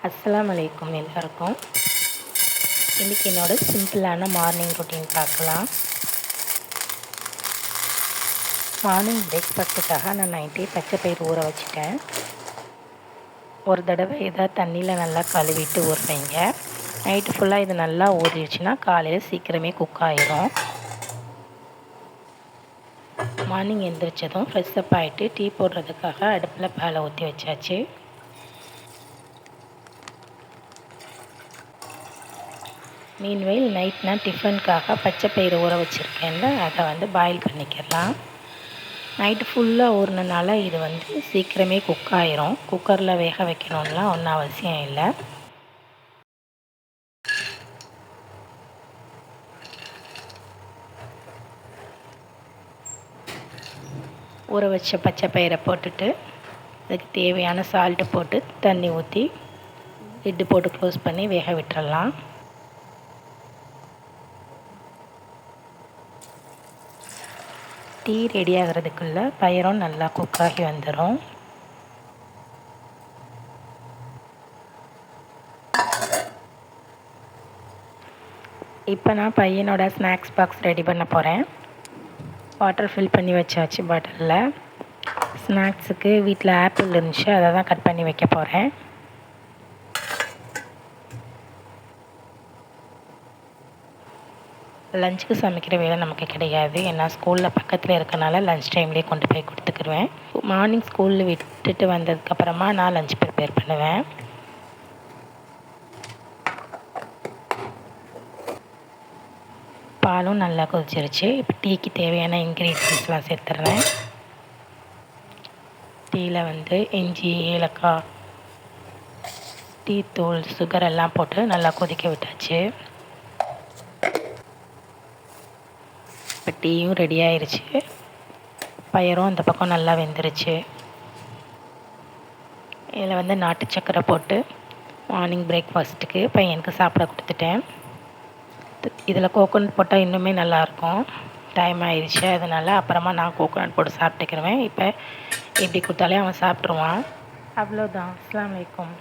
அஸ்ஸலாமு அலைக்கும் எல்லாருக்கும். இன்றைக்கி என்னோடய சிம்பிளான மார்னிங் ரொட்டீன் பார்க்கலாம். மார்னிங் பிரேக்ஃபாஸ்ட்டுக்காக நான் நைட்டே பச்சை பயிறு ஊற வச்சுட்டேன். ஒரு தடவை இதை தண்ணியில் நல்லா கழுவிட்டு ஊற வைங்க. நைட்டு ஃபுல்லாக இது நல்லா ஊறிடுச்சுன்னா காலையில் சீக்கிரமே குக் ஆகிரும். மார்னிங் எழுந்திரிச்சதும் ஃப்ரெஷ்ஷப் ஆகிட்டு டீ போடுறதுக்காக அடுப்பில் பாலை ஊற்றி வச்சாச்சு. மீன்வெயில் நைட் நான் டிஃபனுக்காக பச்சை பயிறு ஊற வச்சுருக்கேன்ல, அதை பாயில் பண்ணிக்கிறலாம். நைட்டு ஃபுல்லாக ஊறினால இது சீக்கிரமே குக் ஆகிரும். குக்கரில் வேக வைக்கணும்லாம் ஒன்றும் அவசியம் இல்லை. ஊற வச்ச பச்சை பயிரை போட்டுட்டு அதுக்கு தேவையான சால்ட்டு போட்டு தண்ணி ஊற்றி லிட்டு போட்டு க்ளோஸ் பண்ணி வேக விட்டுறலாம். டீ ரெடி ஆகிறதுக்குள்ளே பயிரும் நல்லா குக்காகி வந்துடும். இப்போ நான் பையனோட ஸ்நாக்ஸ் பாக்ஸ் ரெடி பண்ண போகிறேன். வாட்டர் ஃபில் பண்ணி வச்சாச்சு பாட்டிலில். ஸ்நாக்ஸுக்கு வீட்டில் ஆப்பிள் இருந்துச்சு, அதை தான் கட் பண்ணி வைக்க போகிறேன். லஞ்சுக்கு சமைக்கிற வேலை நமக்கு கிடையாது, ஏன்னா ஸ்கூலில் பக்கத்தில் இருக்கனால லஞ்ச் டைம்லேயே கொண்டு போய் கொடுத்துக்குருவேன். மார்னிங் ஸ்கூலில் விட்டுட்டு வந்ததுக்கப்புறமா நான் லஞ்ச் ப்ரிப்பேர் பண்ணுவேன். பாலும் நல்லா கொதிச்சிருச்சு. இப்போ டீக்கு தேவையான இன்க்ரீடியன்ஸ்லாம் சேர்த்துட்றேன். டீயில் இஞ்சி, ஏலக்காய், டீத்தூள், சுகர் எல்லாம் போட்டு நல்லா கொதிக்க விட்டாச்சு. இப்போ டீயும் ரெடி ஆயிடுச்சு. பயிரும் அந்த பக்கம் நல்லா வெந்துருச்சு. இதில் நாட்டு சக்கரை போட்டு மார்னிங் பிரேக்ஃபாஸ்ட்டுக்கு பையனுக்கு சாப்பிட கொடுத்துட்டேன். இதில் கோகோனட் போட்டால் இன்னுமே நல்லாயிருக்கும். டைம் ஆயிடுச்சு, அதனால் அப்புறமா நான் கோகோனட் போட்டு சாப்பிட்டுக்கிருவேன். இப்போ இப்படி கொடுத்தாலே அவன் சாப்பிட்ருவான். அவ்வளோதான். அஸ்ஸலாமு அலைக்கும்.